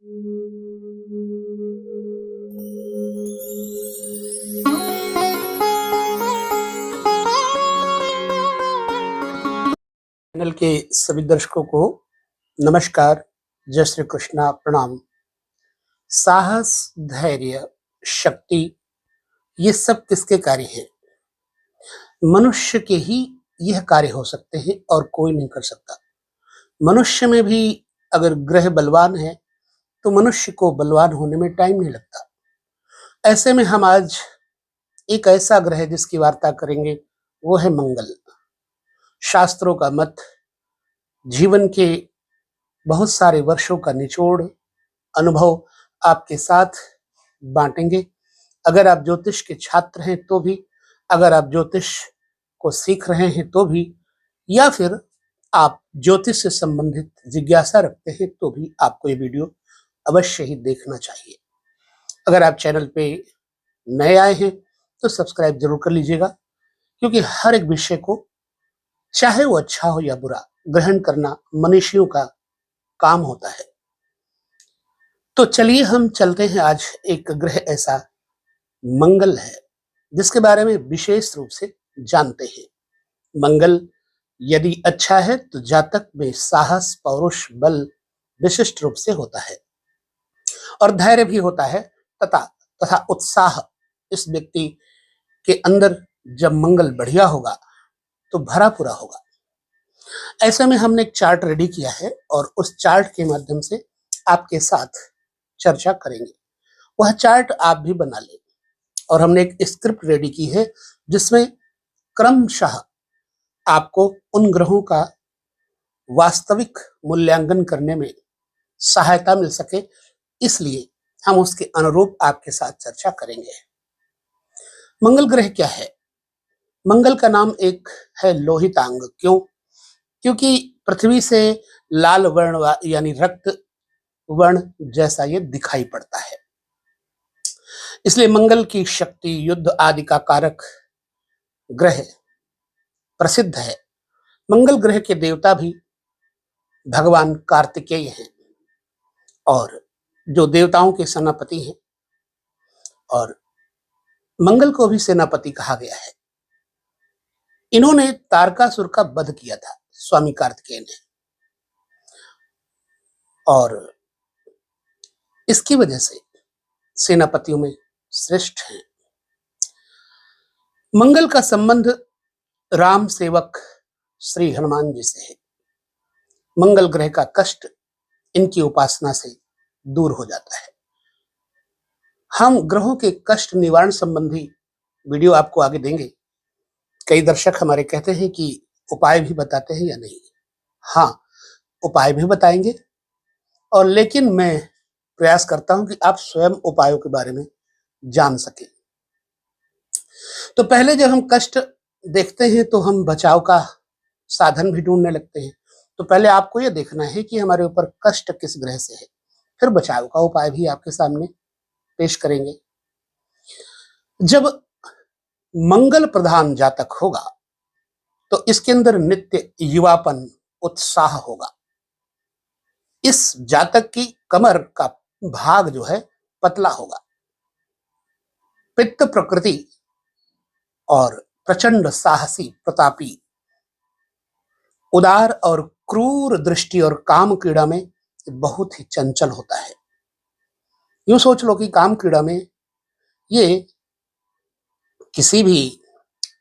Channel के सभी दर्शकों को नमस्कार, जय श्री कृष्णा, प्रणाम। साहस, धैर्य, शक्ति, ये सब किसके कार्य हैं? मनुष्य के ही यह कार्य हो सकते हैं और कोई नहीं कर सकता। मनुष्य में भी अगर ग्रह बलवान है तो मनुष्य को बलवान होने में टाइम नहीं लगता। ऐसे में हम आज एक ऐसा ग्रह जिसकी वार्ता करेंगे, वो है मंगल। शास्त्रों का मत, जीवन के बहुत सारे वर्षों का निचोड़ अनुभव आपके साथ बांटेंगे। अगर आप ज्योतिष के छात्र हैं तो भी, अगर आप ज्योतिष को सीख रहे हैं तो भी, या फिर आप ज्योतिष से संबंधित जिज्ञासा रखते हैं तो भी आपको ये वीडियो अवश्य ही देखना चाहिए। अगर आप चैनल पे नए आए हैं तो सब्सक्राइब जरूर कर लीजिएगा, क्योंकि हर एक विषय को, चाहे वो अच्छा हो या बुरा, ग्रहण करना मनुष्यों का काम होता है। तो चलिए हम चलते हैं। आज एक ग्रह ऐसा मंगल है जिसके बारे में विशेष रूप से जानते हैं। मंगल यदि अच्छा है तो जातक में साहस, पौरुष, बल विशिष्ट रूप से होता है और धैर्य भी होता है तथा उत्साह इस व्यक्ति के अंदर जब मंगल बढ़िया होगा तो भरा पूरा होगा। ऐसे में हमने एक चार्ट रेडी किया है और उस चार्ट के माध्यम से आपके साथ चर्चा करेंगे। वह चार्ट आप भी बना लें और हमने एक स्क्रिप्ट रेडी की है जिसमें क्रमशः आपको उन ग्रहों का वास्तविक मूल्यांकन करने में सहायता मिल सके, इसलिए हम उसके अनुरूप आपके साथ चर्चा करेंगे। मंगल ग्रह क्या है? मंगल का नाम एक है लोहितांग। क्यों? क्योंकि पृथ्वी से लाल वर्ण यानी रक्त वर्ण जैसा ये दिखाई पड़ता है, इसलिए मंगल की शक्ति, युद्ध आदि का कारक ग्रह प्रसिद्ध है। मंगल ग्रह के देवता भी भगवान कार्तिकेय हैं और जो देवताओं के सेनापति हैं, और मंगल को भी सेनापति कहा गया है। इन्होंने तारकासुर का वध किया था, स्वामी कार्तिकेय ने, और इसकी वजह से सेनापतियों में श्रेष्ठ हैं। मंगल का संबंध राम सेवक श्री हनुमान जी से है। मंगल ग्रह का कष्ट इनकी उपासना से दूर हो जाता है। हम ग्रहों के कष्ट निवारण संबंधी वीडियो आपको आगे देंगे। कई दर्शक हमारे कहते हैं कि उपाय भी बताते हैं या नहीं। हाँ, उपाय भी बताएंगे, और लेकिन मैं प्रयास करता हूं कि आप स्वयं उपायों के बारे में जान सकें। तो पहले जब हम कष्ट देखते हैं तो हम बचाव का साधन भी ढूंढने लगते हैं। तो पहले आपको यह देखना है कि हमारे ऊपर कष्ट किस ग्रह से है, फिर बचाव का उपाय भी आपके सामने पेश करेंगे। जब मंगल प्रधान जातक होगा तो इसके अंदर नित्य युवापन, उत्साह होगा। इस जातक की कमर का भाग जो है पतला होगा। पित्त प्रकृति और प्रचंड साहसी, प्रतापी, उदार और क्रूर दृष्टि और काम क्रीड़ा में बहुत ही चंचल होता है। यूं सोच लो कि काम क्रीड़ा में ये किसी भी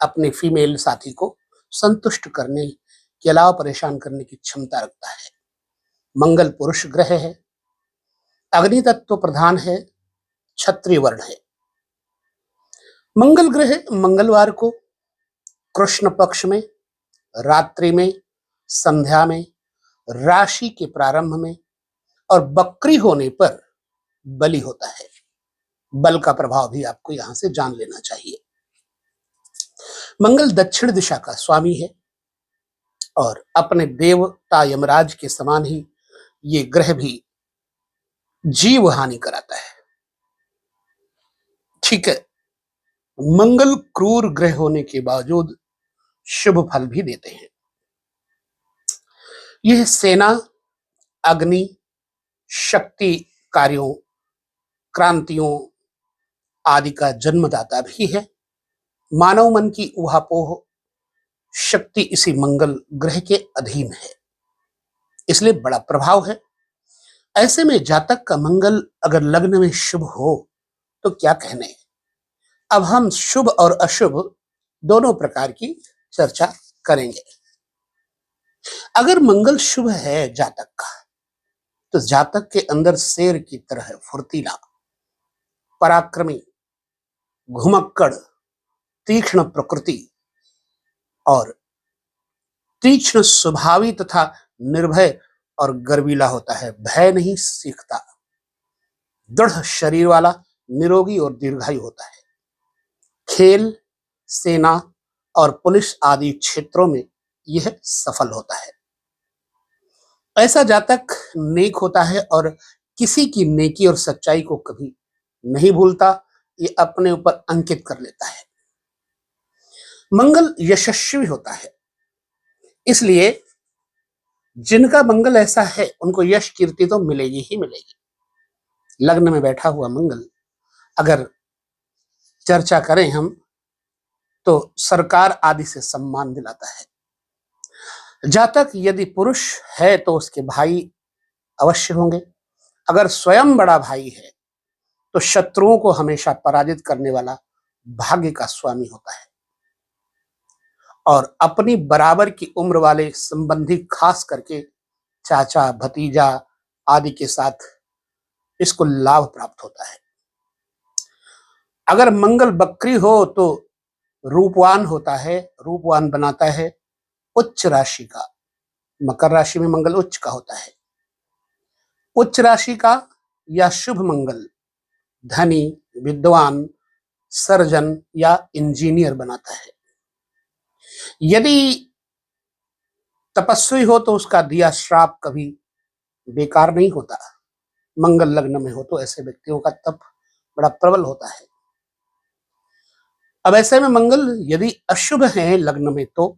अपने फीमेल साथी को संतुष्ट करने के अलावा परेशान करने की क्षमता रखता है। मंगल पुरुष ग्रह है, अग्नि तत्व प्रधान है, क्षत्रिय वर्ण है। मंगल ग्रह मंगलवार को कृष्ण पक्ष में, रात्रि में, संध्या में, राशि के प्रारंभ में और बकरी होने पर बलि होता है। बल का प्रभाव भी आपको यहां से जान लेना चाहिए। मंगल दक्षिण दिशा का स्वामी है और अपने देवता यमराज के समान ही ये ग्रह भी जीव हानि कराता है। ठीक है, मंगल क्रूर ग्रह होने के बावजूद शुभ फल भी देते हैं। यह सेना, अग्नि, शक्ति कार्यों, क्रांतियों आदि का जन्मदाता भी है। मानव मन की ऊहापोह शक्ति इसी मंगल ग्रह के अधीन है, इसलिए बड़ा प्रभाव है। ऐसे में जातक का मंगल अगर लग्न में शुभ हो तो क्या कहने। अब हम शुभ और अशुभ दोनों प्रकार की चर्चा करेंगे। अगर मंगल शुभ है जातक का, तो जातक के अंदर शेर की तरह फुर्तीला, पराक्रमी, घुमक्कड़, तीक्ष्ण प्रकृति और तीक्ष्ण स्वभावी तथा निर्भय और गर्वीला होता है। भय नहीं सीखता, दृढ़ शरीर वाला, निरोगी और दीर्घायु होता है। खेल, सेना और पुलिस आदि क्षेत्रों में यह सफल होता है। ऐसा जातक नेक होता है और किसी की नेकी और सच्चाई को कभी नहीं भूलता, ये अपने ऊपर अंकित कर लेता है। मंगल यशस्वी होता है, इसलिए जिनका मंगल ऐसा है उनको यश कीर्ति तो मिलेगी ही मिलेगी। लग्न में बैठा हुआ मंगल अगर चर्चा करें हम, तो सरकार आदि से सम्मान दिलाता है। जातक यदि पुरुष है तो उसके भाई अवश्य होंगे। अगर स्वयं बड़ा भाई है तो शत्रुओं को हमेशा पराजित करने वाला भाग्य का स्वामी होता है। और अपनी बराबर की उम्र वाले संबंधी, खास करके चाचा, भतीजा आदि के साथ इसको लाभ प्राप्त होता है। अगर मंगल बकरी हो तो रूपवान होता है, रूपवान बनाता है उच्च राशि का। मकर राशि में मंगल उच्च का होता है। उच्च राशि का या शुभ मंगल धनी, विद्वान, सर्जन या इंजीनियर बनाता है। यदि तपस्वी हो तो उसका दिया श्राप कभी बेकार नहीं होता। मंगल लग्न में हो तो ऐसे व्यक्तियों का तप बड़ा प्रबल होता है। अब ऐसे में मंगल यदि अशुभ है लग्न में तो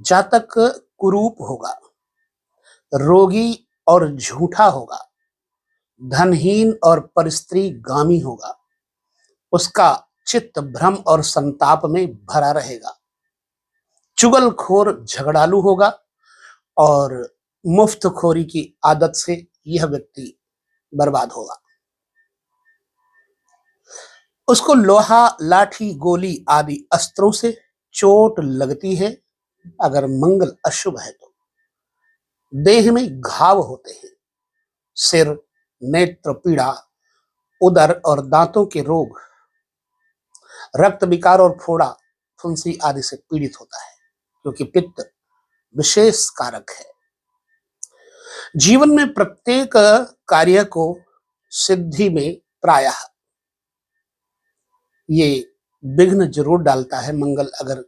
जातक कुरूप होगा, रोगी और झूठा होगा, धनहीन और परस्त्री गामी होगा। उसका चित्त भ्रम और संताप में भरा रहेगा। चुगलखोर झगड़ालू होगा और मुफ्तखोरी की आदत से यह व्यक्ति बर्बाद होगा। उसको लोहा, लाठी, गोली आदि अस्त्रों से चोट लगती है। अगर मंगल अशुभ है तो देह में घाव होते हैं। सिर, नेत्र पीड़ा, उदर और दांतों के रोग, रक्त विकार और फोड़ा, फुंसी आदि से पीड़ित होता है, क्योंकि पित्त विशेष कारक है। जीवन में प्रत्येक कार्य को सिद्धि में प्रायः ये विघ्न जरूर डालता है। मंगल अगर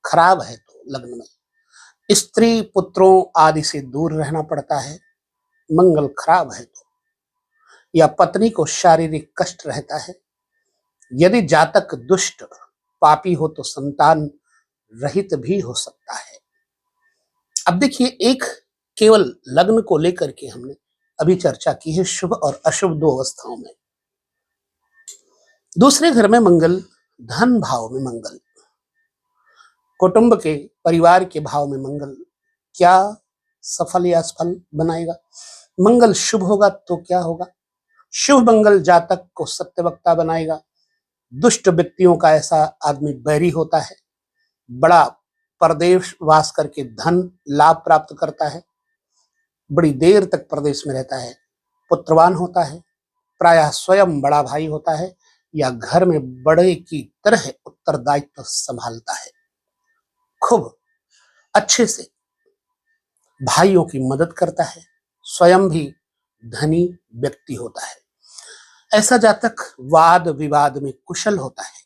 खराब है तो लग्न में स्त्री पुत्रों आदि से दूर रहना पड़ता है। मंगल खराब है तो या पत्नी को शारीरिक कष्ट रहता है। यदि जातक दुष्ट पापी हो तो संतान रहित भी हो सकता है। अब देखिए, एक केवल लग्न को लेकर के हमने अभी चर्चा की है, शुभ और अशुभ दो अवस्थाओं में। दूसरे घर में मंगल, धन भाव में मंगल, कुटुंब के, परिवार के भाव में मंगल क्या सफल या असफल बनाएगा। मंगल शुभ होगा तो क्या होगा। शुभ मंगल जातक को सत्यवक्ता बनाएगा। दुष्ट व्यक्तियों का ऐसा आदमी बैरी होता है। बड़ा परदेश वास करके धन लाभ प्राप्त करता है। बड़ी देर तक प्रदेश में रहता है। पुत्रवान होता है। प्रायः स्वयं बड़ा भाई होता है या घर में बड़े की तरह उत्तरदायित्व संभालता है। खूब अच्छे से भाइयों की मदद करता है। स्वयं भी धनी व्यक्ति होता है। ऐसा जातक वाद विवाद में कुशल होता है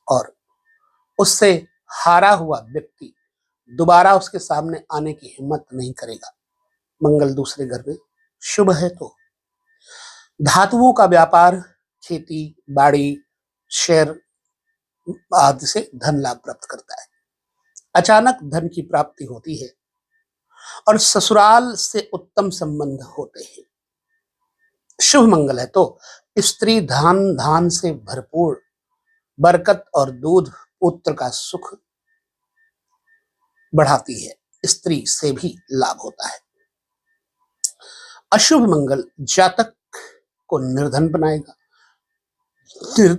और उससे हारा हुआ व्यक्ति दोबारा उसके सामने आने की हिम्मत नहीं करेगा। मंगल दूसरे घर में शुभ है तो धातुओं का व्यापार, खेती बाड़ी, शेयर आदि से धन लाभ प्राप्त करता है। अचानक धन की प्राप्ति होती है और ससुराल से उत्तम संबंध होते हैं। शुभ मंगल है तो स्त्री धान धान से भरपूर, बरकत और दूध पुत्र का सुख बढ़ाती है, स्त्री से भी लाभ होता है। अशुभ मंगल जातक को निर्धन बनाएगा,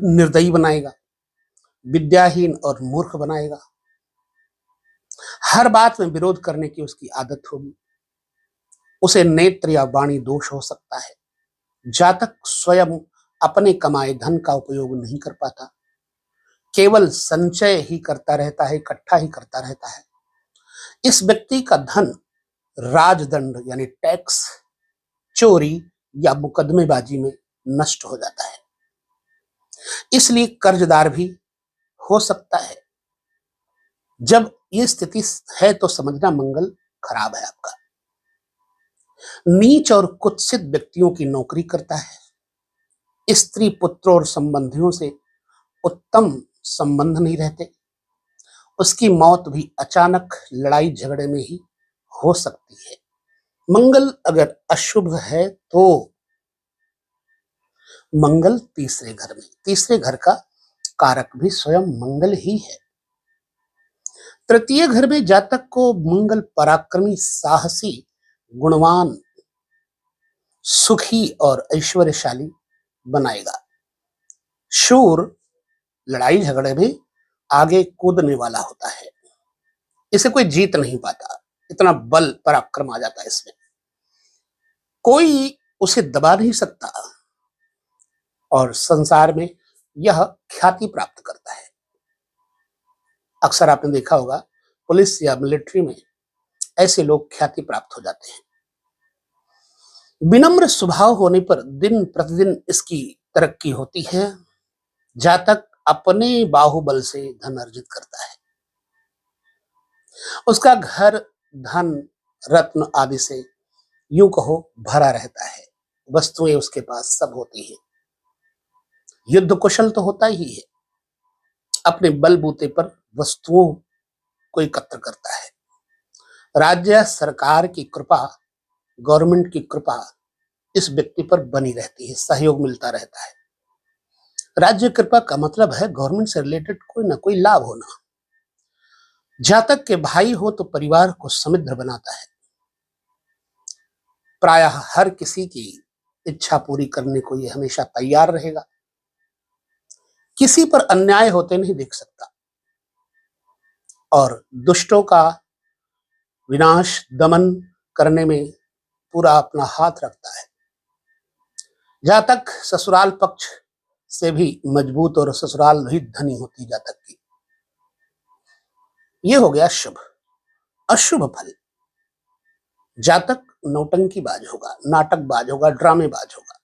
निर्दयी बनाएगा, विद्याहीन और मूर्ख बनाएगा। हर बात में विरोध करने की उसकी आदत होगी। उसे नेत्र या वाणी दोष हो सकता है। जातक स्वयं अपने कमाए धन का उपयोग नहीं कर पाता, केवल संचय ही करता रहता है, इकट्ठा ही करता रहता है। इस व्यक्ति का धन राजदंड यानी टैक्स, चोरी या मुकदमेबाजी में नष्ट हो जाता है, इसलिए कर्जदार भी हो सकता है। जब ये स्थिति है तो समझना मंगल खराब है आपका। नीच और कुत्सित व्यक्तियों की नौकरी करता है। स्त्री पुत्र और संबंधियों से उत्तम संबंध नहीं रहते। उसकी मौत भी अचानक लड़ाई झगड़े में ही हो सकती है। मंगल अगर अशुभ है तो मंगल तीसरे घर का कारक भी स्वयं मंगल ही है। तृतीय घर में जातक को मंगल पराक्रमी, साहसी, गुणवान, सुखी और ऐश्वर्यशाली बनाएगा। शूर लड़ाई झगड़े में आगे कूदने वाला होता है, इसे कोई जीत नहीं पाता, इतना बल पराक्रम आ जाता है इसमें, कोई उसे दबा नहीं सकता और संसार में यह ख्याति प्राप्त करता है। अक्सर आपने देखा होगा पुलिस या मिलिट्री में ऐसे लोग ख्याति प्राप्त हो जाते हैं। विनम्र स्वभाव होने पर दिन प्रतिदिन इसकी तरक्की होती है। जातक अपने बाहुबल से धन अर्जित करता है। उसका घर धन, रत्न आदि से यूं कहो भरा रहता है। वस्तुएं उसके पास सब होती हैं। युद्ध कुशल तो होता ही है, अपने बलबूते पर वस्तुओं को एकत्र करता है। राज्य सरकार की कृपा, गवर्नमेंट की कृपा इस व्यक्ति पर बनी रहती है, सहयोग मिलता रहता है। राज्य कृपा का मतलब है गवर्नमेंट से रिलेटेड कोई ना कोई लाभ होना। जातक के भाई हो तो परिवार को समृद्ध बनाता है। प्रायः हर किसी की इच्छा पूरी करने को यह हमेशा तैयार रहेगा। किसी पर अन्याय होते नहीं देख सकता और दुष्टों का विनाश, दमन करने में पूरा अपना हाथ रखता है। जातक ससुराल पक्ष से भी मजबूत और ससुराल भी धनी होती जातक की। यह हो गया शुभ। अशुभ फल, जातक नौटंकीबाज होगा, नाटकबाज होगा, ड्रामेबाज होगा,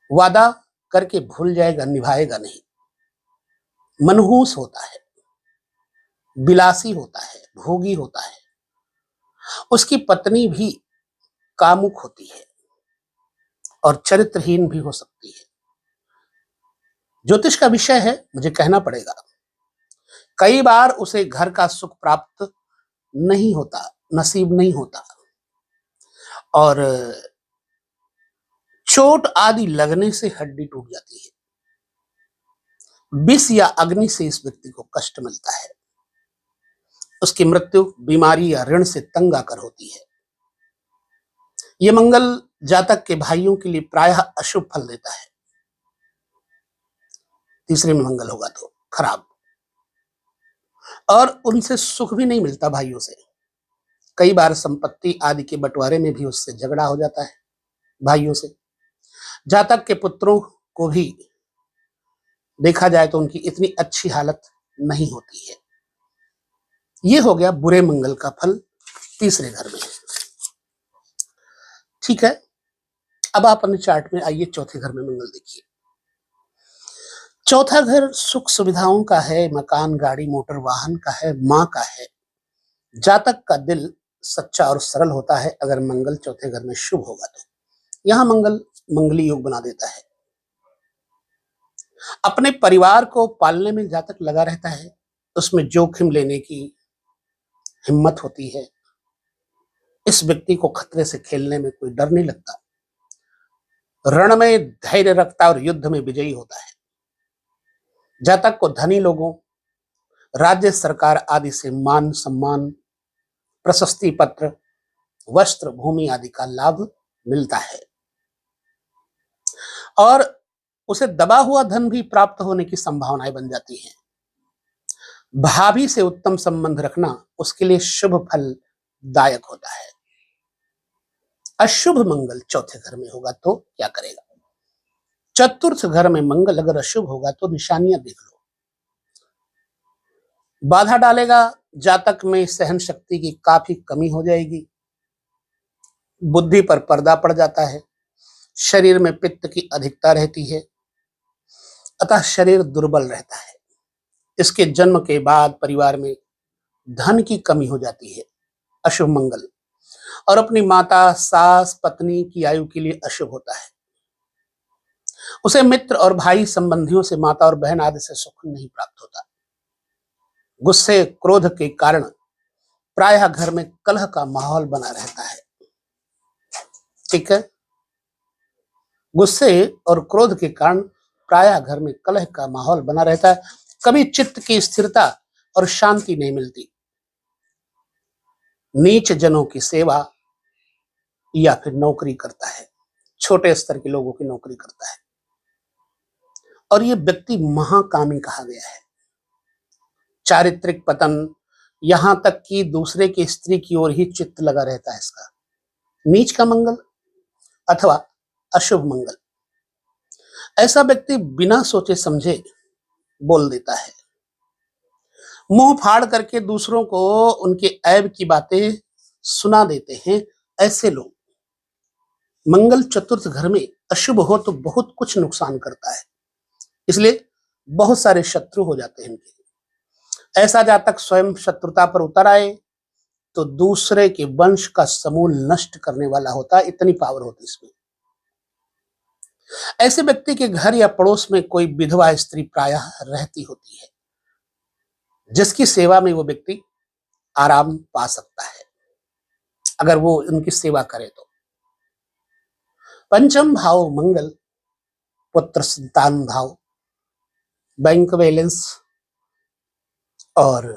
वादा करके भूल जाएगा, निभाएगा नहीं, मनहूस होता है, विलासी होता है, भोगी होता है। उसकी पत्नी भी कामुक होती है और चरित्रहीन भी हो सकती है। ज्योतिष का विषय है, मुझे कहना पड़ेगा। कई बार उसे घर का सुख प्राप्त नहीं होता, नसीब नहीं होता और चोट आदि लगने से हड्डी टूट जाती है। विष या अग्नि से इस व्यक्ति को कष्ट मिलता है। उसकी मृत्यु बीमारी या ऋण से तंग आकर होती है। यह मंगल जातक के भाइयों के लिए प्रायः अशुभ फल देता है। तीसरे में मंगल होगा तो खराब, और उनसे सुख भी नहीं मिलता भाइयों से। कई बार संपत्ति आदि के बंटवारे में भी उससे झगड़ा हो जाता है भाइयों से। जातक के पुत्रों को भी देखा जाए तो उनकी इतनी अच्छी हालत नहीं होती है। यह हो गया बुरे मंगल का फल तीसरे घर में। ठीक है, अब आप अपने चार्ट में आइए, चौथे घर में मंगल देखिए। चौथा घर सुख सुविधाओं का है, मकान, गाड़ी, मोटर वाहन का है, मां का है। जातक का दिल सच्चा और सरल होता है अगर मंगल चौथे घर में शुभ होगा तो। यहां मंगल मंगली योग बना देता है। अपने परिवार को पालने में जातक लगा रहता है। उसमें जोखिम लेने की हिम्मत होती है। इस व्यक्ति को खतरे से खेलने में कोई डर नहीं लगता। रण में धैर्य रखता है और युद्ध में विजयी होता है। जातक को धनी लोगों, राज्य सरकार आदि से मान सम्मान, प्रशस्ति पत्र, वस्त्र, भूमि आदि का लाभ मिलता है और उसे दबा हुआ धन भी प्राप्त होने की संभावनाएं बन जाती हैं। भाभी से उत्तम संबंध रखना उसके लिए शुभ फलदायक होता है। अशुभ मंगल चौथे घर में होगा तो क्या करेगा? चतुर्थ घर में मंगल अगर अशुभ होगा तो निशानियां देख लो। बाधा डालेगा, जातक में सहन शक्ति की काफी कमी हो जाएगी, बुद्धि पर पर्दा पड़ जाता है, शरीर में पित्त की अधिकता रहती है, अतः शरीर दुर्बल रहता है। इसके जन्म के बाद परिवार में धन की कमी हो जाती है, अशुभ मंगल, और अपनी माता, सास, पत्नी की आयु के लिए अशुभ होता है। उसे मित्र और भाई संबंधियों से, माता और बहन आदि से सुख नहीं प्राप्त होता। गुस्से क्रोध के कारण प्रायः घर में कलह का माहौल बना रहता है। ठीक है, गुस्से और क्रोध के कारण प्रायः घर में कलह का माहौल बना रहता है। कभी चित्त की स्थिरता और शांति नहीं मिलती। नीच जनों की सेवा या फिर नौकरी करता है, छोटे स्तर के लोगों की नौकरी करता है, और ये व्यक्ति महाकामी कहा गया है। चारित्रिक पतन, यहां तक कि दूसरे की स्त्री की ओर ही चित्त लगा रहता है इसका। नीच का मंगल अथवा अशुभ मंगल, ऐसा व्यक्ति बिना सोचे समझे बोल देता है। मुंह फाड़ करके दूसरों को उनके ऐब की बातें सुना देते हैं। ऐसे लोग, मंगल चतुर्थ घर में अशुभ हो तो बहुत कुछ नुकसान करता है, इसलिए बहुत सारे शत्रु हो जाते हैं इनके। ऐसा जातक स्वयं शत्रुता पर उतर आए तो दूसरे के वंश का समूल नष्ट करने वाला होता है, इतनी पावर होती है इसमें। ऐसे व्यक्ति के घर या पड़ोस में कोई विधवा स्त्री प्रायः रहती होती है, जिसकी सेवा में वो व्यक्ति आराम पा सकता है अगर वो उनकी सेवा करे तो। पंचम भाव मंगल पुत्र संतान भाव, बैंक बैलेंस और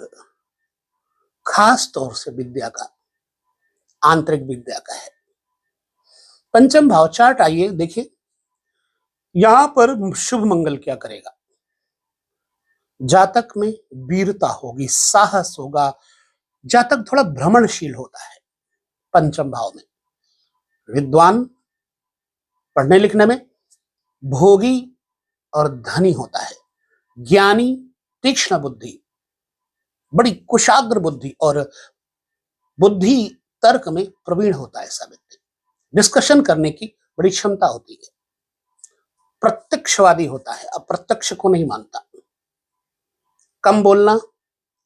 खास तौर से विद्या का, आंतरिक विद्या का है। पंचम भाव चार्ट आइए देखिए, यहां पर शुभ मंगल क्या करेगा? जातक में वीरता होगी, साहस होगा, जातक थोड़ा भ्रमणशील होता है। पंचम भाव में विद्वान, पढ़ने लिखने में भोगी और धनी होता है, ज्ञानी, तीक्ष्ण बुद्धि, बड़ी कुशाग्र बुद्धि और बुद्धि तर्क में प्रवीण होता है ऐसा व्यक्ति। डिस्कशन करने की बड़ी क्षमता होती है, प्रत्यक्षवादी होता है, अप्रत्यक्ष को नहीं मानता। कम बोलना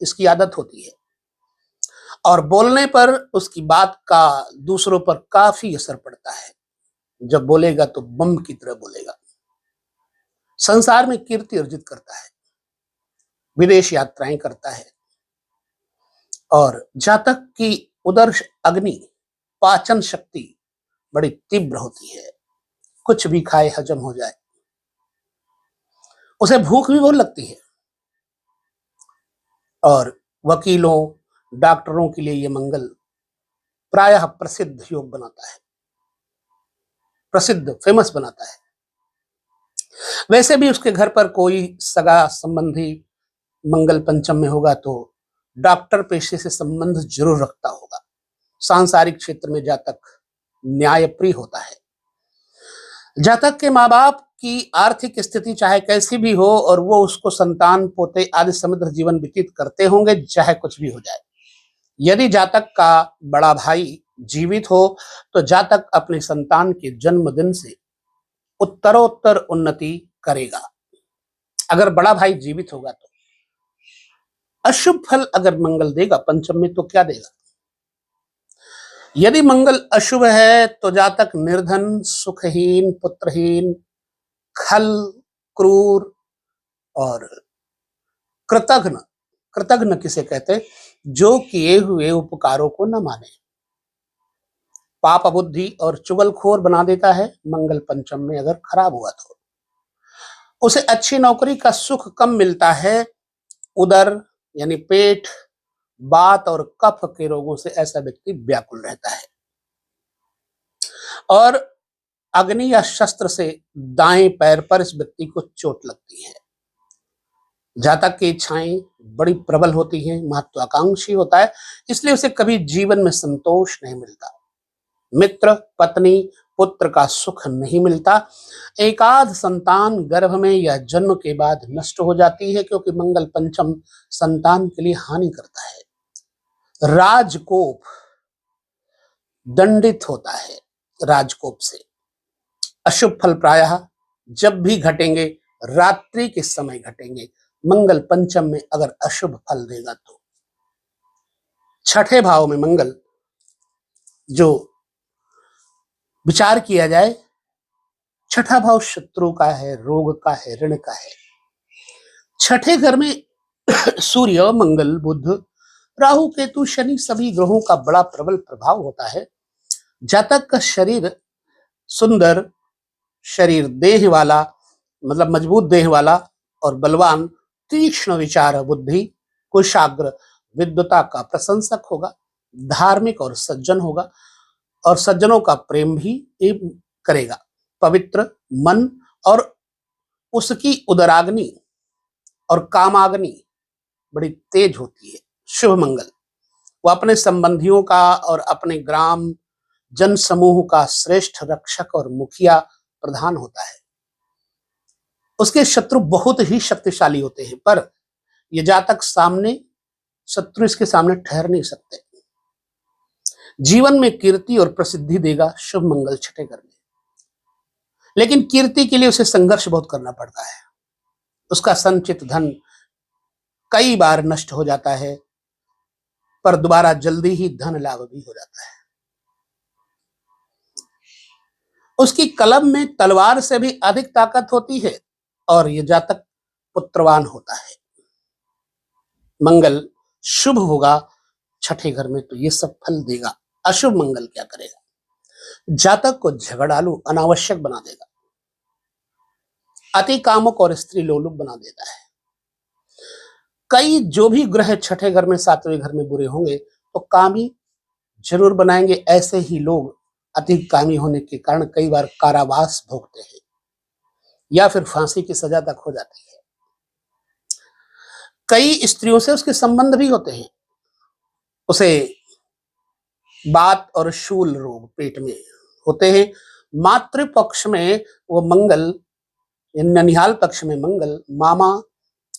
इसकी आदत होती है और बोलने पर उसकी बात का दूसरों पर काफी असर पड़ता है। जब बोलेगा तो बम की तरह बोलेगा। संसार में कीर्ति अर्जित करता है, विदेश यात्राएं करता है, और जातक की उदर अग्नि, पाचन शक्ति बड़ी तीव्र होती है। कुछ भी खाए हजम हो जाए, उसे भूख भी बहुत लगती है। और वकीलों, डॉक्टरों के लिए ये मंगल प्रायः प्रसिद्ध योग बनाता है, प्रसिद्ध फेमस बनाता है। वैसे भी उसके घर पर कोई सगा संबंधी मंगल पंचम में होगा तो डॉक्टर पेशे से संबंध जरूर रखता होगा। सांसारिक क्षेत्र में जातक न्यायप्रिय होता है। जातक के माँ बाप की आर्थिक स्थिति चाहे कैसी भी हो और वो उसको संतान, पोते आदि समृद्ध जीवन व्यतीत करते होंगे, चाहे कुछ भी हो जाए। यदि जातक का बड़ा भाई जीवित हो तो जातक अपने संतान के जन्मदिन से उत्तरोत्तर उन्नति करेगा। अगर बड़ा भाई जीवित होगा तो अशुभ फल अगर मंगल देगा पंचम में तो क्या देगा? यदि मंगल अशुभ है तो जातक निर्धन, सुखहीन, पुत्रहीन, खल, क्रूर और कृतघ्न। कृतघ्न किसे कहते हैं? जो किए हुए उपकारों को न माने। पाप बुद्धि और चुगलखोर बना देता है। मंगल पंचम में अगर खराब हुआ तो उसे अच्छी नौकरी का सुख कम मिलता है। उदर यानी पेट, बात और कफ के रोगों से ऐसा व्यक्ति व्याकुल रहता है। और अग्नि या शस्त्र से दाएं पैर पर इस व्यक्ति को चोट लगती है। जातक की इच्छाएं बड़ी प्रबल होती हैं, महत्वाकांक्षी होता है, इसलिए उसे कभी जीवन में संतोष नहीं मिलता। मित्र, पत्नी, पुत्र का सुख नहीं मिलता। एकाध संतान गर्भ में या जन्म के बाद नष्ट हो जाती है, क्योंकि मंगल पंचम संतान के लिए हानि करता है। राजकोप दंडित होता है। राजकोप से अशुभ फल प्रायः जब भी घटेंगे रात्रि के समय घटेंगे। मंगल पंचम में अगर अशुभ फल देगा तो छठे भाव में मंगल जो विचार किया जाए, छठा भाव शत्रु का है, रोग का है, ऋण का है। छठे घर में सूर्य, मंगल, बुध, राहु, केतु, शनि सभी ग्रहों का बड़ा प्रबल प्रभाव होता है। जातक का शरीर सुंदर, शरीर देह वाला, मतलब मजबूत देह वाला और बलवान, तीक्ष्ण विचार बुद्धि, कुशाग्र, विद्वता का प्रशंसक होगा, धार्मिक और सज्जन होगा और सज्जनों का प्रेम भी करेगा। पवित्र मन और उसकी उदराग्नि और कामाग्नि बड़ी तेज होती है। शुभ मंगल वो अपने संबंधियों का और अपने ग्राम जन समूह का श्रेष्ठ रक्षक और मुखिया प्रधान होता है। उसके शत्रु बहुत ही शक्तिशाली होते हैं, पर यह जातक शत्रु इसके सामने ठहर नहीं सकते। जीवन में कीर्ति और प्रसिद्धि देगा शुभ मंगल छठे घर में, लेकिन कीर्ति के लिए उसे संघर्ष बहुत करना पड़ता है। उसका संचित धन कई बार नष्ट हो जाता है, पर दोबारा जल्दी ही धन लाभ भी हो जाता है। उसकी कलम में तलवार से भी अधिक ताकत होती है और यह जातक पुत्रवान होता है। मंगल शुभ होगा छठे घर में तो ये सब फल देगा। अशुभ मंगल क्या करेगा? जातक को झगड़ालू, अनावश्यक बना देगा, अति कामुक और स्त्री लोलुप बना देता है। कई जो भी ग्रह छठे घर में, सातवें घर में बुरे होंगे तो कामी जरूर बनाएंगे। ऐसे ही लोग अति कामी होने के कारण कई बार कारावास भोगते हैं या फिर फांसी की सजा तक हो जाती है। कई स्त्रियों से उसके संबंध भी होते हैं। उसे बात और शूल रोग पेट में होते हैं। मातृ पक्ष में वो मंगल, ननिहाल पक्ष में मंगल मामा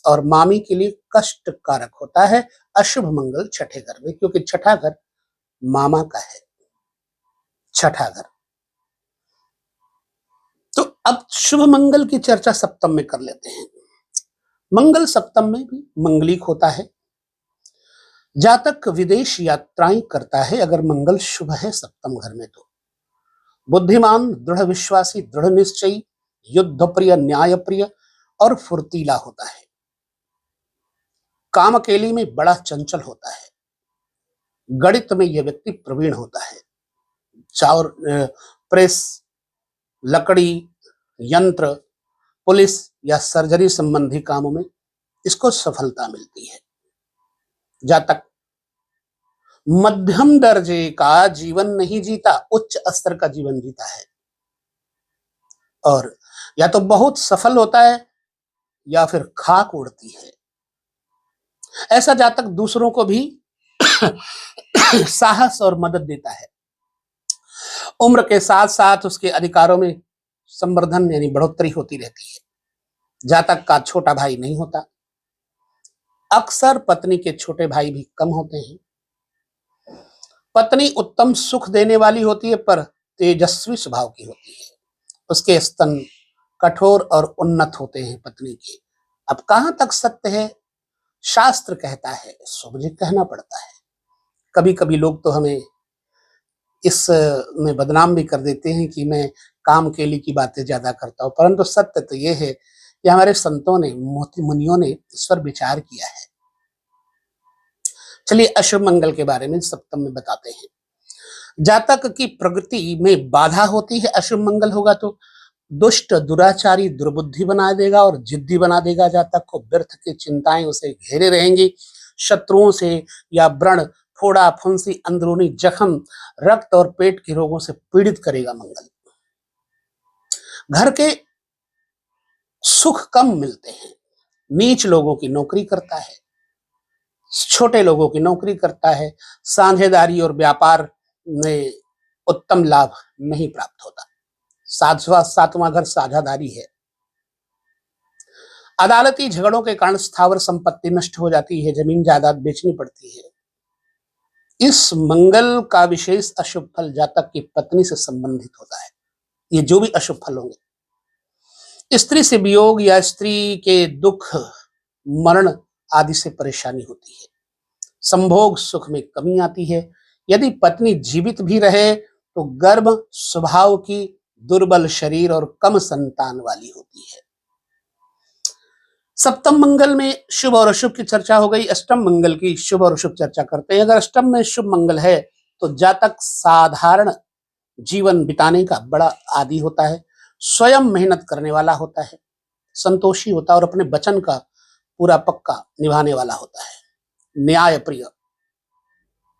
और मामी के लिए कष्ट कारक होता है। अशुभ मंगल छठे घर में, क्योंकि छठा घर मामा का है। छठा घर तो अब शुभ मंगल की चर्चा सप्तम में कर लेते हैं। मंगल सप्तम में भी मंगलिक होता है। जातक विदेश यात्राएं करता है अगर मंगल शुभ है सप्तम घर में तो। बुद्धिमान, दृढ़ विश्वासी, दृढ़ निश्चयी, युद्ध प्रिय, न्याय प्रिय और फुर्तीला होता है। कामकेली में बड़ा चंचल होता है। गणित में यह व्यक्ति प्रवीण होता है। चाउर, प्रेस, लकड़ी, यंत्र, पुलिस या सर्जरी संबंधी कामों में इसको सफलता मिलती है। जातक मध्यम दर्जे का जीवन नहीं जीता, उच्च स्तर का जीवन जीता है और या तो बहुत सफल होता है या फिर खाक उड़ती है। ऐसा जातक दूसरों को भी साहस और मदद देता है। उम्र के साथ साथ उसके अधिकारों में संवर्धन यानी बढ़ोतरी होती रहती है। जातक का छोटा भाई नहीं होता। अक्सर पत्नी के छोटे भाई भी कम होते हैं। पत्नी उत्तम सुख देने वाली होती है, पर तेजस्वी स्वभाव की होती है। उसके स्तन कठोर और उन्नत होते हैं पत्नी के। अब कहां तक सत्य है? शास्त्र कहता है, सो मुझे कहना पड़ता है। कभी कभी लोग तो हमें इस में बदनाम भी कर देते हैं कि मैं काम केली की बातें ज्यादा करता हूं, परंतु सत्य तो यह है कि हमारे संतों ने, मुनियों ने इस पर विचार किया है। चलिए अशुभ मंगल के बारे में सप्तम में बताते हैं। जातक की प्रगति में बाधा होती है अशुभ मंगल होगा तो दुष्ट दुराचारी दुर्बुद्धि बना देगा और जिद्दी बना देगा। जातक को व्यर्थ की चिंताएं उसे घेरे रहेंगी। शत्रुओं से या व्रण, फोड़ा, फुंसी, अंदरूनी जख्म, रक्त और पेट के रोगों से पीड़ित करेगा मंगल। घर के सुख कम मिलते हैं। नीच लोगों की नौकरी करता है, छोटे लोगों की नौकरी करता है। साझेदारी और व्यापार में उत्तम लाभ नहीं प्राप्त होता। सातवां घर साझेदारी है। अदालती झगड़ों के कारण स्थावर संपत्ति नष्ट हो जाती है, जमीन जायदाद बेचनी पड़ती है। इस मंगल का विशेष अशुभ फल जातक की पत्नी से संबंधित होता है। ये जो भी अशुभ फल होंगे, स्त्री से वियोग या स्त्री के दुख, मरण आदि से परेशानी होती है। संभोग सुख में कमी आती है। यदि पत्नी जीवित भी रहे तो गर्भ स्वभाव की, दुर्बल शरीर और कम संतान वाली होती है। सप्तम मंगल में शुभ और अशुभ की चर्चा हो गई। अष्टम मंगल की शुभ और अशुभ चर्चा करते हैं। अगर अष्टम में शुभ मंगल है तो जातक साधारण जीवन बिताने का बड़ा आदी होता है। स्वयं मेहनत करने वाला होता है, संतोषी होता है और अपने वचन का पूरा पक्का निभाने वाला होता है। न्याय प्रिय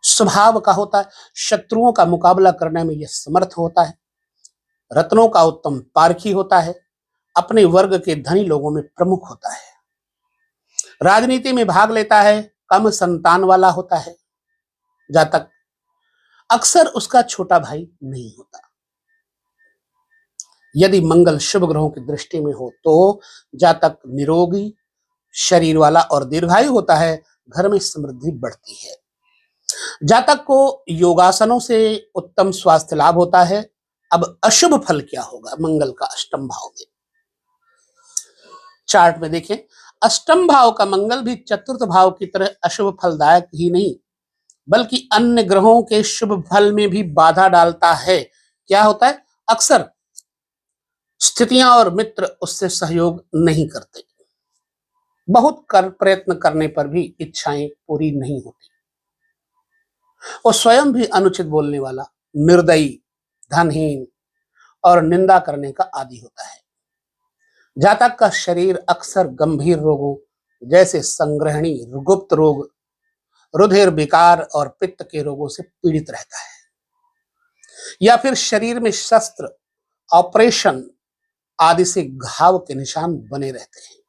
स्वभाव का होता है। शत्रुओं का मुकाबला करने में यह समर्थ होता है। रत्नों का उत्तम पारखी होता है। अपने वर्ग के धनी लोगों में प्रमुख होता है। राजनीति में भाग लेता है। कम संतान वाला होता है। जातक अक्सर उसका छोटा भाई नहीं होता। यदि मंगल शुभ ग्रहों की दृष्टि में हो तो जातक निरोगी शरीर वाला और दीर्घायु होता है। घर में समृद्धि बढ़ती है। जातक को योगासनों से उत्तम स्वास्थ्य लाभ होता है। अब अशुभ फल क्या होगा मंगल का अष्टम भाव में? चार्ट में देखें, अष्टम भाव का मंगल भी चतुर्थ भाव की तरह अशुभ फलदायक ही नहीं बल्कि अन्य ग्रहों के शुभ फल में भी बाधा डालता है। क्या होता है? अक्सर स्थितियां और मित्र उससे सहयोग नहीं करते। बहुत प्रयत्न करने पर भी इच्छाएं पूरी नहीं होती। वो स्वयं भी अनुचित बोलने वाला, निर्दयी, धनहीन और निंदा करने का आदी होता है। जातक का शरीर अक्सर गंभीर रोगों जैसे संग्रहणी, गुप्त रोग, रुधिर विकार और पित्त के रोगों से पीड़ित रहता है। या फिर शरीर में शस्त्र, ऑपरेशन आदि से घाव के निशान बने रहते हैं।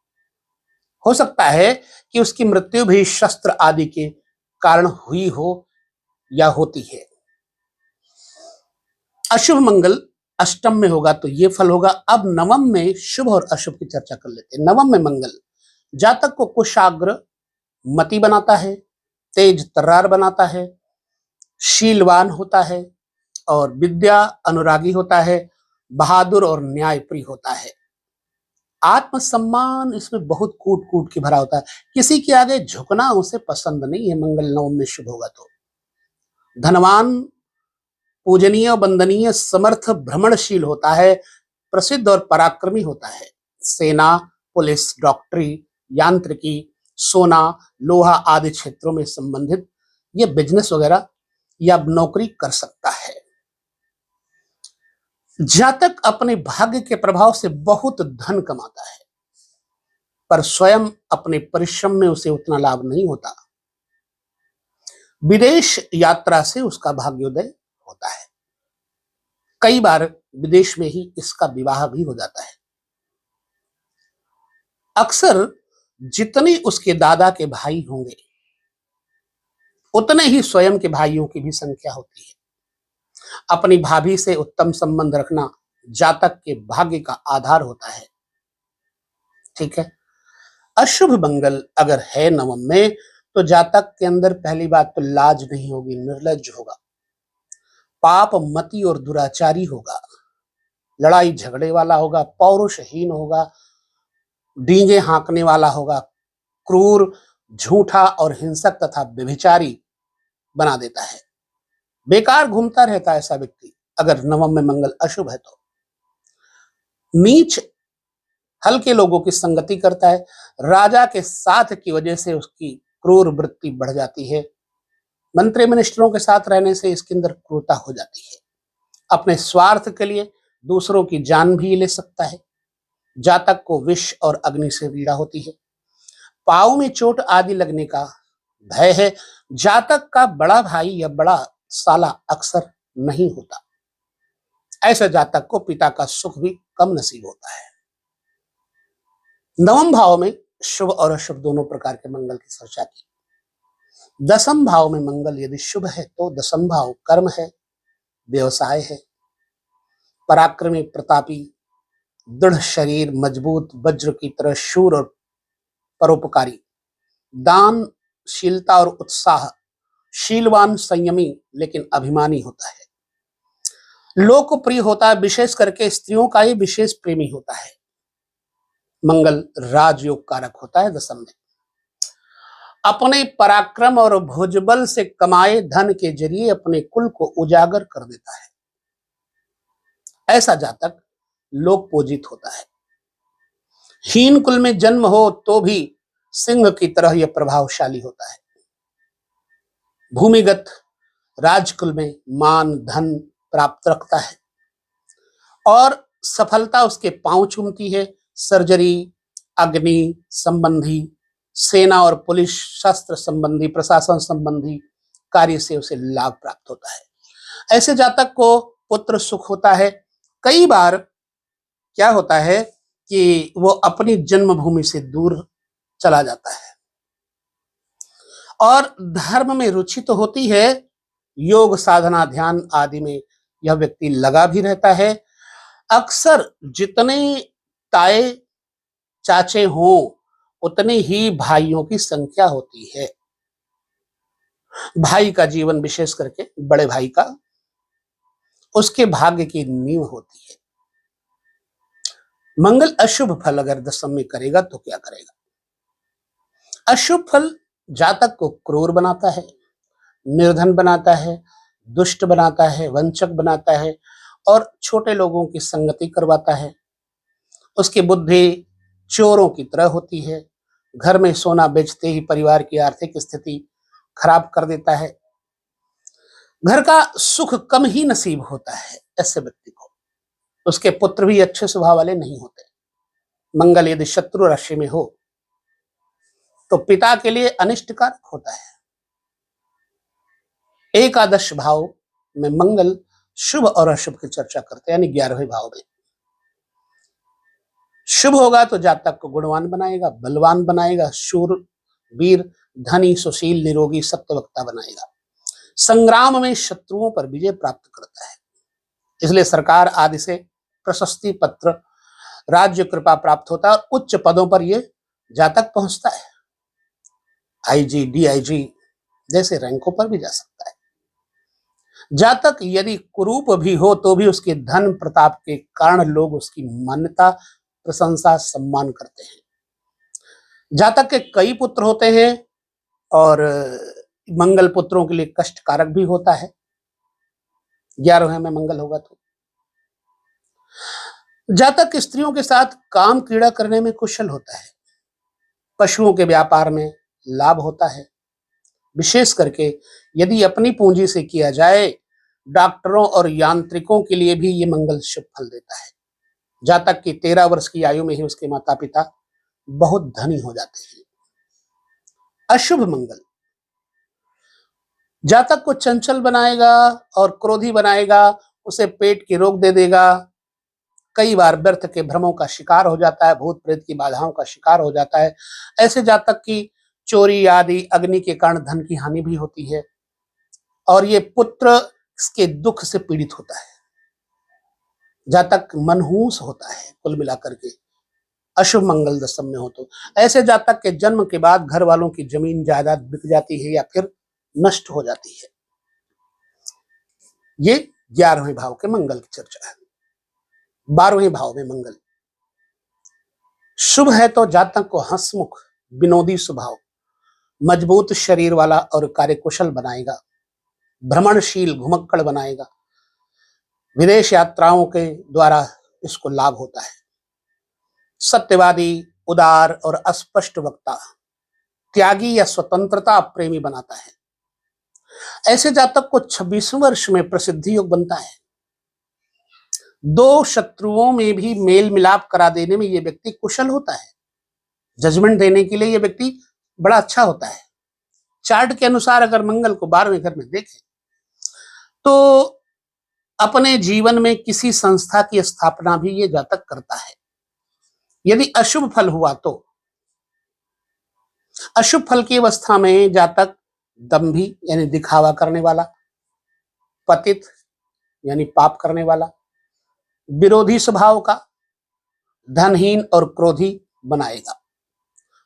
हो सकता है कि उसकी मृत्यु भी शस्त्र आदि के कारण हुई हो या होती है। अशुभ मंगल अष्टम में होगा तो ये फल होगा। अब नवम में शुभ और अशुभ की चर्चा कर लेते हैं। नवम में मंगल जातक को कुशाग्र मति बनाता है, तेज तर्रार बनाता है, शीलवान होता है और विद्या अनुरागी होता है, बहादुर और न्यायप्रिय होता है। आत्मसम्मान इसमें बहुत कूट कूट के भरा होता है। किसी के आगे झुकना उसे पसंद नहीं है। मंगल नवम में शुभ होगा तो धनवान, पूजनीय, वंदनीय, समर्थ, भ्रमणशील होता है, प्रसिद्ध और पराक्रमी होता है। सेना, पुलिस, डॉक्टरी, यांत्रिकी, सोना, लोहा आदि क्षेत्रों में संबंधित ये बिजनेस वगैरह या नौकरी कर सकता है। जातक अपने भाग्य के प्रभाव से बहुत धन कमाता है पर स्वयं अपने परिश्रम में उसे उतना लाभ नहीं होता। विदेश यात्रा से उसका भाग्योदय होता है। कई बार विदेश में ही इसका विवाह भी हो जाता है। अक्सर जितने उसके दादा के भाई होंगे उतने ही स्वयं के भाइयों की भी संख्या होती है। अपनी भाभी से उत्तम संबंध रखना जातक के भाग्य का आधार होता है। ठीक है। अशुभ मंगल अगर है नवम में तो जातक के अंदर पहली बात तो लाज नहीं होगी, निर्लज्ज होगा, पाप मति और दुराचारी होगा, लड़ाई झगड़े वाला होगा, पौरुषहीन होगा, डींगे हाँकने वाला होगा, क्रूर, झूठा और हिंसक तथा व्यभिचारी बना देता है। बेकार घूमता रहता है ऐसा व्यक्ति अगर नवम में मंगल अशुभ है तो। नीच हल्के लोगों की संगति करता है। राजा के साथ की वजह से उसकी क्रूर वृत्ति बढ़ जाती है। मंत्री मिनिस्टरों के साथ रहने से इसके अंदर क्रूरता हो जाती है। अपने स्वार्थ के लिए दूसरों की जान भी ले सकता है। जातक को विष और अग्नि से पीड़ा होती है। पाँव में चोट आदि लगने का भय है। जातक का बड़ा भाई या बड़ा साला अक्सर नहीं होता। ऐसे जातक को पिता का सुख भी कम नसीब होता है। नवम भाव में शुभ और अशुभ दोनों प्रकार के मंगल की चर्चा की। दसम भाव में मंगल यदि शुभ है तो दसम भाव कर्म है, व्यवसाय है। पराक्रमी, प्रतापी, दृढ़ शरीर, मजबूत वज्र की तरह शूर और परोपकारी, दानशीलता और उत्साह, शीलवान, संयमी लेकिन अभिमानी होता है। लोकप्रिय होता है, विशेष करके स्त्रियों का ही विशेष प्रेमी होता है। मंगल राजयोग कारक होता है दसम में। अपने पराक्रम और भुजबल से कमाए धन के जरिए अपने कुल को उजागर कर देता है। ऐसा जातक लोक पूजित होता है। हीन कुल में जन्म हो तो भी सिंह की तरह यह प्रभावशाली होता है। भूमिगत राजकुल में मान धन प्राप्त रखता है और सफलता उसके पांव चूमती है। सर्जरी, अग्नि संबंधी, सेना और पुलिस, शस्त्र संबंधी, प्रशासन संबंधी कार्य से उसे लाभ प्राप्त होता है। ऐसे जातक को पुत्र सुख होता है। कई बार क्या होता है कि वो अपनी जन्मभूमि से दूर चला जाता है और धर्म में रुचि तो होती है, योग साधना ध्यान आदि में यह व्यक्ति लगा भी रहता है। अक्सर जितने ताए चाचे हों उतने ही भाइयों की संख्या होती है। भाई का जीवन, विशेष करके बड़े भाई का, उसके भाग्य की नींव होती है। मंगल अशुभ फल अगर दसम में करेगा तो क्या करेगा? अशुभ फल जातक को क्रूर बनाता है, निर्धन बनाता है, दुष्ट बनाता है, वंचक बनाता है और छोटे लोगों की संगति करवाता है। उसकी बुद्धि चोरों की तरह होती है। घर में सोना बेचते ही परिवार की आर्थिक स्थिति खराब कर देता है। घर का सुख कम ही नसीब होता है ऐसे व्यक्ति को। उसके पुत्र भी अच्छे स्वभाव वाले नहीं होते। मंगल यदि शत्रु राशि में हो तो पिता के लिए अनिष्टकारक होता है। एकादश भाव में मंगल शुभ और अशुभ की चर्चा करते हैं, यानी 11वें भाव में। शुभ होगा तो जातक को गुणवान बनाएगा, बलवान बनाएगा, शूर, वीर, धनी, सुशील, निरोगी, सत्यवक्ता बनाएगा। संग्राम में शत्रुओं पर विजय प्राप्त करता है। इसलिए सरकार आदि से प्रशस्ति पत्र, राज्य कृपा प्राप्त होता है और उच्च पदों पर यह जातक पहुंचता है। आईजी, डीआईजी जैसे रैंकों पर भी जा सकता है। जातक यदि कुरूप भी हो तो भी उसके धन प्रताप के कारण लोग उसकी मान्यता, प्रशंसा, सम्मान करते हैं। जातक के कई पुत्र होते हैं और मंगल पुत्रों के लिए कष्ट कारक भी होता है। 11वें में मंगल होगा तो जातक स्त्रियों के साथ काम क्रीड़ा करने में कुशल होता है। पशुओं के व्यापार में लाभ होता है। विशेष करके यदि अपनी पूंजी से किया जाए, डॉक्टरों और यांत्रिकों के लिए भी ये मंगल शुभ फल देता है। जातक की 13 वर्ष की आयु में ही उसके माता पिता बहुत धनी हो जाते हैं। अशुभ मंगल जातक को चंचल बनाएगा और क्रोधी बनाएगा, उसे पेट के रोग दे देगा। कई बार व्यर्थ के भ्रमों का शिकार हो जाता है, भूत प्रेत की बाधाओं का शिकार हो जाता है। ऐसे जातक की चोरी आदि, अग्नि के कारण धन की हानि भी होती है और ये पुत्र के दुख से पीड़ित होता है। जातक मनहूस होता है। कुल मिलाकर के अशुभ मंगल दशम में हो तो ऐसे जातक के जन्म के बाद घर वालों की जमीन जायदाद बिक जाती है या फिर नष्ट हो जाती है। ये 11वें भाव के मंगल की चर्चा है। 12वें भाव में मंगल शुभ है तो जातक को हंसमुख, विनोदी स्वभाव, मजबूत शरीर वाला और कार्यकुशल बनाएगा। भ्रमणशील, घुमक्कड़ बनाएगा। विदेश यात्राओं के द्वारा इसको लाभ होता है। सत्यवादी, उदार और अस्पष्ट वक्ता, त्यागी या स्वतंत्रता प्रेमी बनाता है। ऐसे जातक को 26वें वर्ष में प्रसिद्धि योग बनता है। दो शत्रुओं में भी मेल मिलाप करा देने में यह व्यक्ति कुशल होता है। जजमेंट देने के लिए यह व्यक्ति बड़ा अच्छा होता है। चार्ट के अनुसार अगर मंगल को 12वें घर में देखें तो अपने जीवन में किसी संस्था की स्थापना भी ये जातक करता है। यदि अशुभ फल हुआ तो अशुभ फल की अवस्था में जातक दंभी यानी दिखावा करने वाला, पतित यानी पाप करने वाला, विरोधी स्वभाव का, धनहीन और क्रोधी बनाएगा।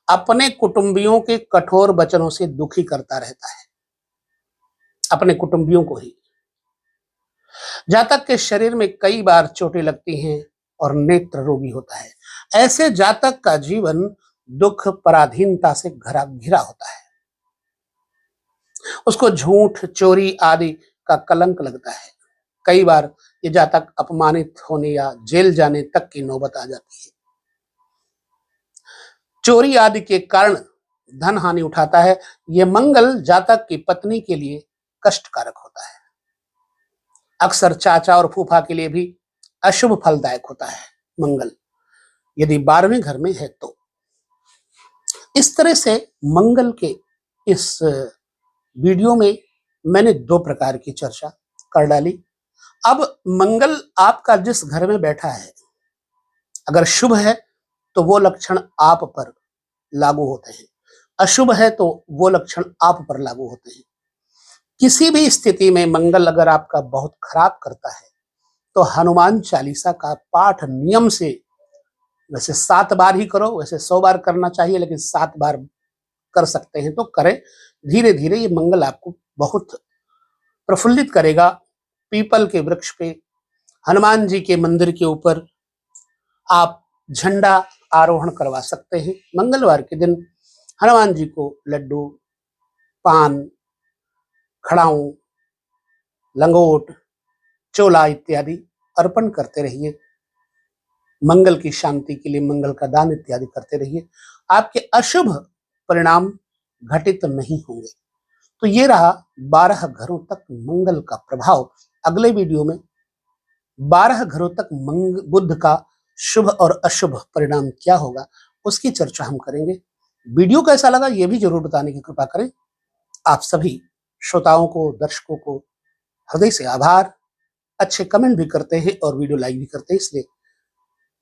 अपने कुटुंबियों के कठोर वचनों से दुखी करता रहता है, अपने कुटुंबियों को ही। जातक के शरीर में कई बार चोटें लगती हैं और नेत्र रोगी होता है। ऐसे जातक का जीवन दुख पराधीनता से घिरा होता है। उसको झूठ, चोरी आदि का कलंक लगता है। कई बार ये जातक अपमानित होने या जेल जाने तक की नौबत आ जाती है। चोरी आदि के कारण धन हानि उठाता है। यह मंगल जातक की पत्नी के लिए कष्टकारक होता है। अक्सर चाचा और फूफा के लिए भी अशुभ फलदायक होता है मंगल, यदि 12वें घर में है तो। इस तरह से मंगल के इस वीडियो में मैंने दो प्रकार की चर्चा कर डाली। अब मंगल आपका जिस घर में बैठा है, अगर शुभ है तो वो लक्षण आप पर लागू होते हैं, अशुभ है तो वो लक्षण आप पर लागू होते हैं। किसी भी स्थिति में मंगल अगर आपका बहुत खराब करता है तो हनुमान चालीसा का पाठ नियम से, वैसे 7 बार ही करो, वैसे 100 बार करना चाहिए, लेकिन 7 बार कर सकते हैं तो करें। धीरे धीरे ये मंगल आपको बहुत प्रफुल्लित करेगा। पीपल के वृक्ष पे, हनुमान जी के मंदिर के ऊपर आप झंडा आरोहण करवा सकते हैं। मंगलवार के दिन हनुमान जी को लड्डू, पान, खड़ाऊं, लंगोट, चोला इत्यादि अर्पण करते रहिए। मंगल की शांति के लिए मंगल का दान इत्यादि करते रहिए। आपके अशुभ परिणाम घटित नहीं होंगे। तो ये रहा 12 घरों तक मंगल का प्रभाव। अगले वीडियो में 12 घरों तक बुध का शुभ और अशुभ परिणाम क्या होगा उसकी चर्चा हम करेंगे। वीडियो कैसा लगा ये भी जरूर बताने की कृपा करें। आप सभी श्रोताओं को, दर्शकों को हृदय से आभार। अच्छे कमेंट भी करते हैं और वीडियो लाइक भी करते हैं, इसलिए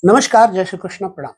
नमस्कार, जय श्री कृष्ण, प्रणाम।